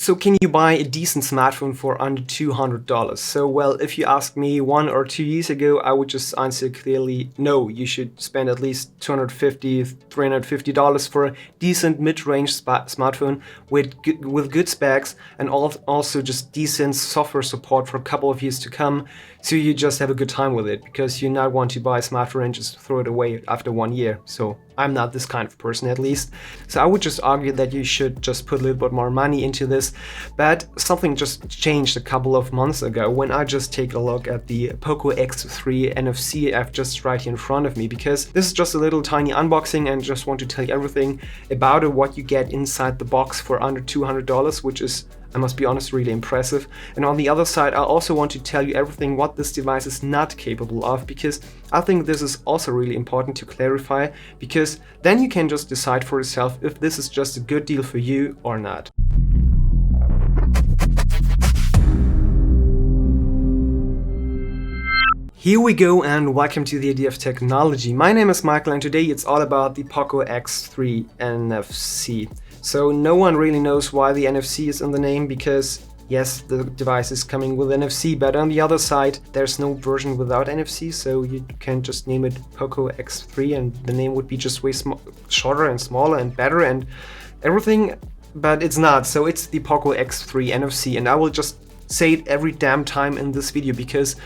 So can you buy a decent smartphone for under $200? So, well, if you asked me 1 or 2 years ago, I would just answer clearly, no, you should spend at least $250, $350 for a decent mid-range smartphone with good specs and also just decent software support for a couple of years to come. So you just have a good time with it, because you not want to buy a smartphone and just throw it away after 1 year. So I'm not this kind of person, at least. So I would just argue that you should just put a little bit more money into this. But something just changed a couple of months ago when I just take a look at the Poco X3 NFC I've just right here in front of me, because this is just a little tiny unboxing and just want to tell you everything about it, what you get inside the box for under $200, which is, I must be honest, really impressive. And on the other side, I also want to tell you everything what this device is not capable of, because I think this is also really important to clarify, because then you can just decide for yourself if this is just a good deal for you or not. Here we go, and welcome to the Idea of Technology. My name is Michael, and today it's all about the Poco X3 NFC. So no one really knows why the NFC is in the name, because yes, the device is coming with NFC, but on the other side, there's no version without NFC, so you can just name it Poco X3 and the name would be just way shorter and smaller and better and everything, but it's not. So it's the Poco X3 NFC, and I will just say it every damn time in this video because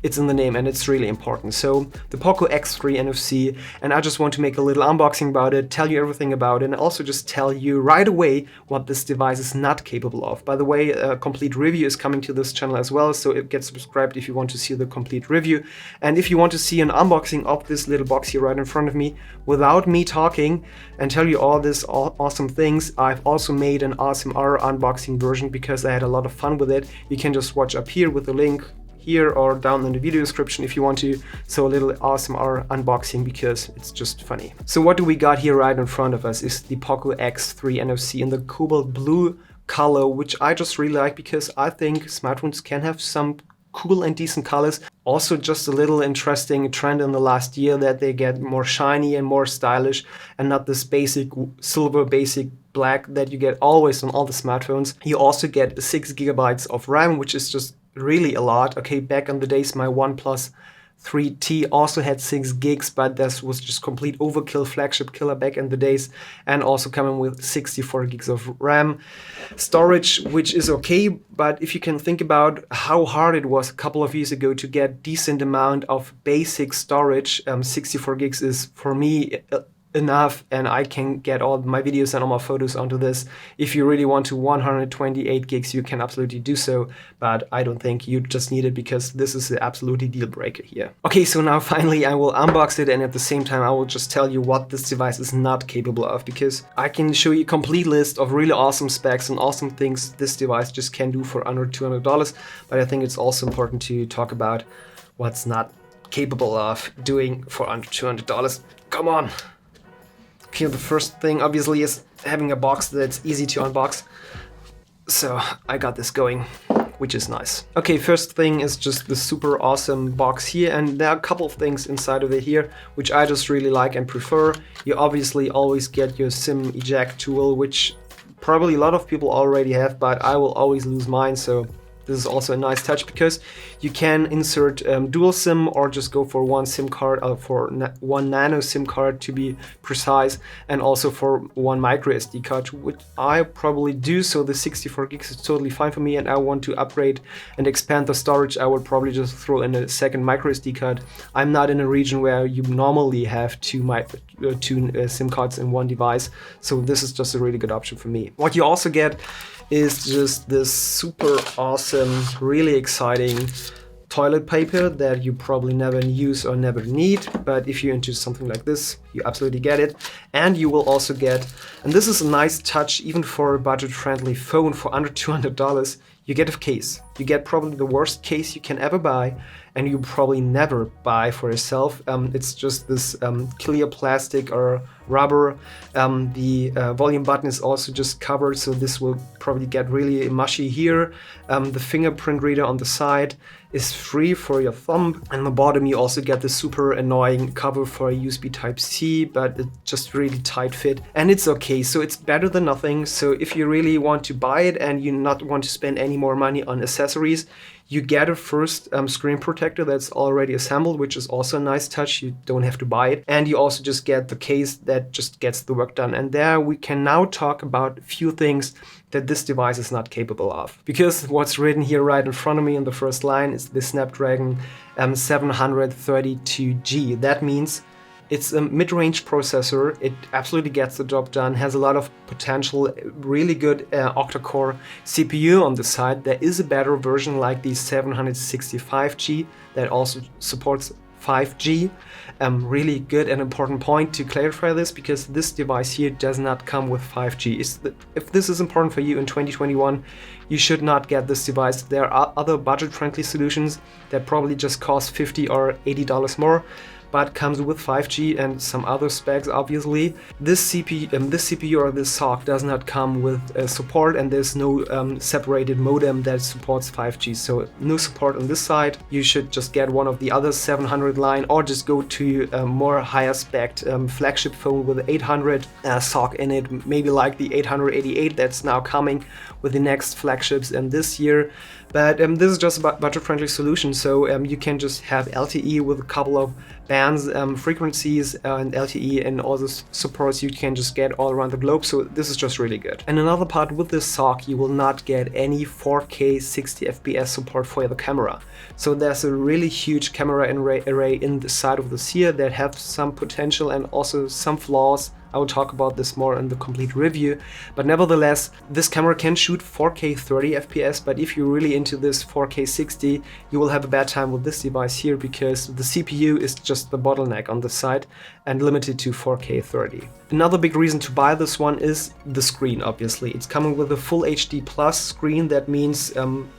it's in the name and it's really important. So the Poco X3 NFC, and I just want to make a little unboxing about it, tell you everything about it, and also just tell you right away what this device is not capable of. By the way, a complete review is coming to this channel as well, so get subscribed if you want to see the complete review. And if you want to see an unboxing of this little box here right in front of me without me talking and tell you all these awesome things, I've also made an ASMR unboxing version because I had a lot of fun with it. You can just watch up here with the link here or down in the video description if you want to. So a little ASMR unboxing because it's just funny. So what do we got here right in front of us is the Poco X3 NFC in the cobalt blue color, which I just really like because I think smartphones can have some cool and decent colors. Also just a little interesting trend in the last year that they get more shiny and more stylish and not this basic silver, basic black that you get always on all the smartphones. You also get 6 GB of RAM, which is just really a lot. Okay, back in the days, my OnePlus 3T also had 6 gigs, but this was just complete overkill, flagship killer back in the days, and also coming with 64 gigs of RAM. Storage, which is okay, but if you can think about how hard it was a couple of years ago to get decent amount of basic storage, 64 gigs is for me enough, and I can get all my videos and all my photos onto this. If you really want to 128 gigs, you can absolutely do so, but I don't think you just need it because this is the absolutely deal breaker here. Okay, so now finally I will unbox it, and at the same time I will just tell you what this device is not capable of, because I can show you a complete list of really awesome specs and awesome things this device just can do for under $200, but I think it's also important to talk about what's not capable of doing for under $200. Come on! Okay, the first thing obviously is having a box that's easy to unbox. So I got this going, which is nice. Okay, first thing is just the super awesome box here, and there are a couple of things inside of it here which I just really like and prefer. You obviously always get your SIM eject tool, which probably a lot of people already have, but I will always lose mine, so this is also a nice touch because you can insert dual SIM or just go for one SIM card, for one nano SIM card to be precise, and also for one micro SD card, which I probably do. So the 64 gigs is totally fine for me, and I want to upgrade and expand the storage. I would probably just throw in a second micro SD card. I'm not in a region where you normally have two SIM cards in one device, so this is just a really good option for me. What you also get is just this super awesome, really exciting toilet paper that you probably never use or never need, but if you're into something like this, you absolutely get it. And you will also get, and this is a nice touch even for a budget-friendly phone for under $200, you get a case. You get probably the worst case you can ever buy, and you probably never buy for yourself. It's just this clear plastic or rubber. The volume button is also just covered, so this will probably get really mushy here. The fingerprint reader on the side is free for your thumb, and on the bottom you also get the super annoying cover for a USB Type-C. Type-C, but it's just really tight fit, and it's okay. So it's better than nothing. So if you really want to buy it and you not want to spend any more money on accessories, you get a first screen protector that's already assembled, which is also a nice touch. You don't have to buy it. And you also just get the case that just gets the work done. And there we can now talk about a few things that this device is not capable of. Because what's written here right in front of me in the first line is the Snapdragon 732G. That means it's a mid-range processor. It absolutely gets the job done, has a lot of potential, really good octa-core CPU on the side. There is a better version like the 765G that also supports 5G. Really good and important point to clarify this, because this device here does not come with 5G. If this is important for you in 2021, you should not get this device. There are other budget-friendly solutions that probably just cost $50 or $80 more, but comes with 5G and some other specs, obviously. This CPU or this SoC does not come with support, and there's no separated modem that supports 5G. So no support on this side. You should just get one of the other 700 line, or just go to a more higher spec flagship phone with 800 SoC in it, maybe like the 888 that's now coming with the next flagships in this year. But this is just a budget-friendly solution, so you can just have LTE with a couple of bands, frequencies, and LTE, and all the supports you can just get all around the globe. So this is just really good. And another part with this SoC, you will not get any 4K 60 FPS support for the camera. So there's a really huge camera array in the side of this here that have some potential and also some flaws. I will talk about this more in the complete review, but nevertheless, this camera can shoot 4K 30 FPS, but if you're really into this 4K 60, you will have a bad time with this device here, because the CPU is just the bottleneck on the side and limited to 4K 30. Another big reason to buy this one is the screen, obviously. It's coming with a full HD plus screen. That means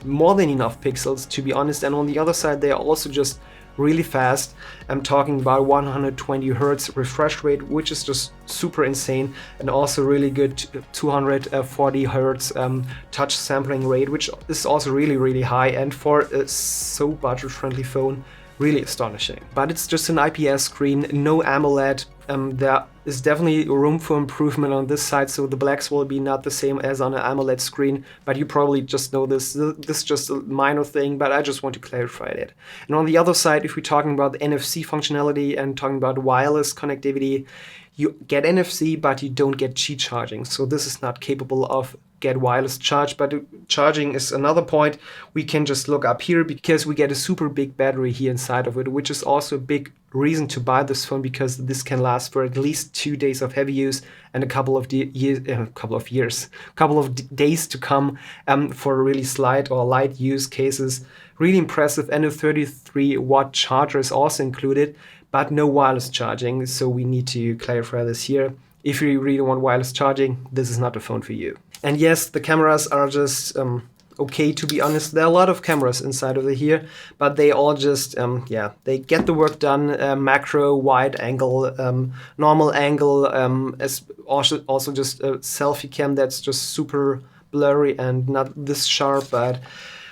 more than enough pixels, to be honest, and on the other side, they are also just really fast. I'm talking about 120 Hz refresh rate, which is just super insane, and also really good 240 Hz touch sampling rate, which is also really high, and for a so budget-friendly phone, really astonishing. But it's just an IPS screen, no AMOLED. There is definitely room for improvement on this side, so the blacks will be not the same as on an AMOLED screen, but you probably just know this. This is just a minor thing, but I just want to clarify it. And on the other side, if we're talking about the NFC functionality and talking about wireless connectivity, you get NFC, but you don't get Qi charging. So this is not capable of get wireless charge, but charging is another point we can just look up here, because we get a super big battery here inside of it, which is also a big reason to buy this phone, because this can last for at least 2 days of heavy use and a couple of days to come for really slight or light use cases. Really impressive, and a 33-watt charger is also included, but no wireless charging, so we need to clarify this here. If you really want wireless charging, this is not a phone for you. And yes, the cameras are just okay, to be honest. There are a lot of cameras inside of here, but they all just, they get the work done. Macro, wide angle, normal angle, as also just a selfie cam that's just super blurry and not this sharp, but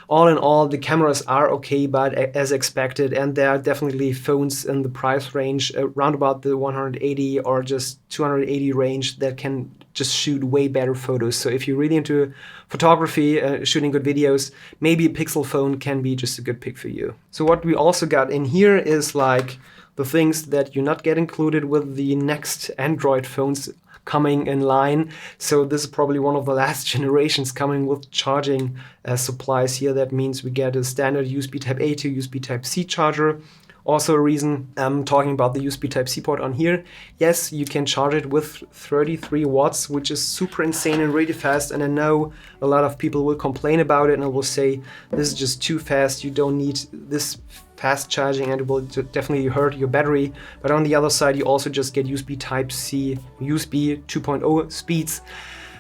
all in all, the cameras are okay, but as expected, and there are definitely phones in the price range around about the 180 or just 280 range that can just shoot way better photos. So if you're really into photography, shooting good videos, maybe a Pixel phone can be just a good pick for you. So what we also got in here is like the things that you not get included with the next Android phones coming in line. So this is probably one of the last generations coming with charging supplies here. That means we get a standard USB Type-A to USB Type-C charger. Also a reason I'm talking about the USB Type-C port on here. Yes, you can charge it with 33 watts, which is super insane and really fast. And I know a lot of people will complain about it and will say, this is just too fast, you don't need this fast charging and it will definitely hurt your battery. But on the other side, you also just get USB Type-C, USB 2.0 speeds.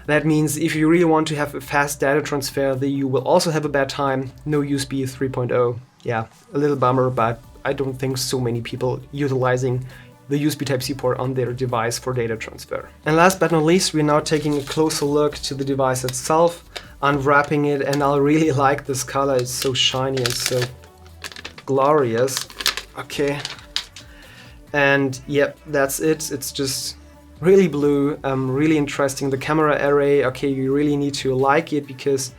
That means if you really want to have a fast data transfer, you will also have a bad time. No USB 3.0. Yeah, a little bummer, but I don't think so many people utilizing the USB Type-C port on their device for data transfer. And last but not least, we're now taking a closer look to the device itself, unwrapping it, and I really like this color. It's so shiny and so glorious. Okay. And yep, that's it. It's just really blue, really interesting. The camera array, okay, you really need to like it because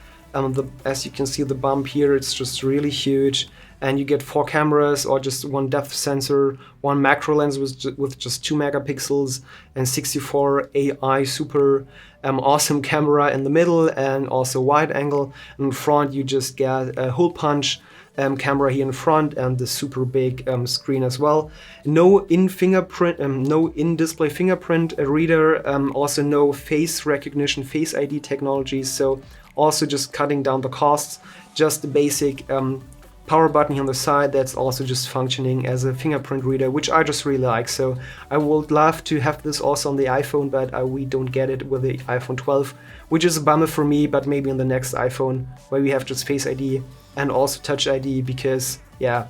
as you can see, the bump here, it's just really huge. And you get 4 cameras or just one depth sensor, one macro lens with just 2 megapixels, and 64 AI super awesome camera in the middle, and also wide angle. In front, you just get a hole punch camera here in front and the super big screen as well. No in-display fingerprint reader, also no face recognition, Face ID technology. So also just cutting down the costs. Just the basic power button here on the side that's also just functioning as a fingerprint reader, which I just really like. So I would love to have this also on the iPhone, but we don't get it with the iPhone 12, which is a bummer for me. But maybe on the next iPhone where we have just Face ID and also Touch ID, because yeah,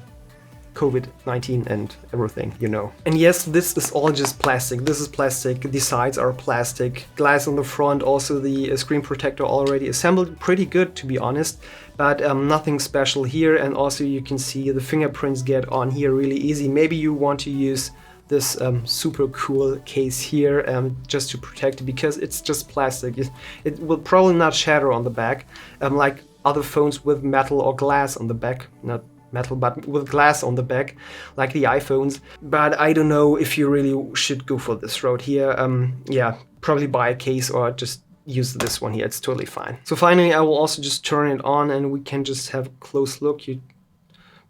COVID-19 and everything, you know. And yes, this is all just plastic. This is plastic. The sides are plastic. Glass on the front, also the screen protector already assembled. Pretty good, to be honest, but nothing special here. And also you can see the fingerprints get on here really easy. Maybe you want to use this super cool case here just to protect it, because it's just plastic. It will probably not shatter on the back like other phones with metal or glass on the back. Not metal, but with glass on the back, like the iPhones. But I don't know if you really should go for this road here. Yeah, probably buy a case or just use this one here. It's totally fine. So finally, I will also just turn it on and we can just have a close look. You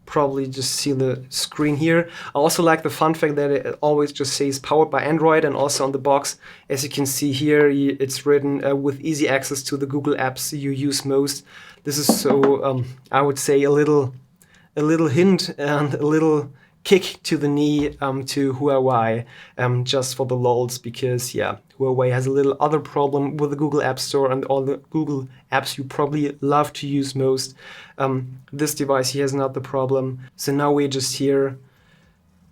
probably just see the screen here. I also like the fun fact that it always just says powered by Android, and also on the box, as you can see here, it's written with easy access to the Google apps you use most. This is so, I would say, a little hint and a little kick to the knee to Huawei, just for the lols, because yeah, Huawei has a little other problem with the Google App Store and all the Google apps you probably love to use most. This device here is not the problem. So now we're just here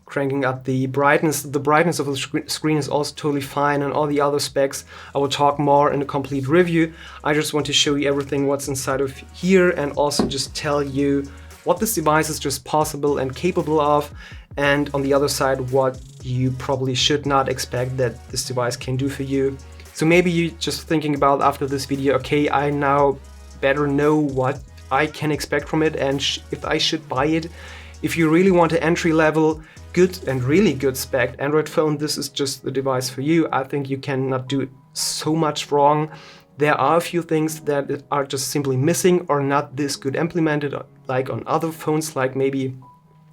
cranking up the brightness. The brightness of the screen is also totally fine, and all the other specs I will talk more in a complete review. I just want to show you everything what's inside of here, and also just tell you what this device is just possible and capable of, and on the other side, what you probably should not expect that this device can do for you. So maybe you're just thinking about after this video, okay, I now better know what I can expect from it and if I should buy it. If you really want an entry-level, good and really good spec Android phone, this is just the device for you. I think you cannot do so much wrong. There are a few things that are just simply missing or not this good implemented, like on other phones, like maybe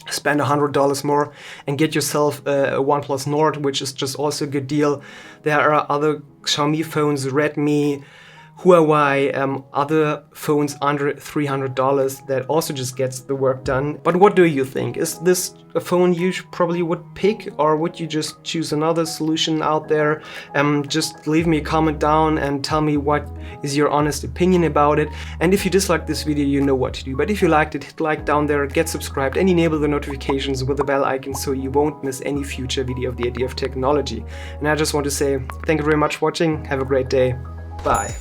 spend $100 more and get yourself a OnePlus Nord, which is just also a good deal. There are other Xiaomi phones, Redmi, Huawei, other phones under $300 that also just gets the work done. But what do you think? Is this a phone you probably would pick, or would you just choose another solution out there? Just leave me a comment down and tell me what is your honest opinion about it. And if you disliked this video, you know what to do. But if you liked it, hit like down there, get subscribed, and enable the notifications with the bell icon so you won't miss any future video of the idea of technology. And I just want to say thank you very much for watching. Have a great day. Bye.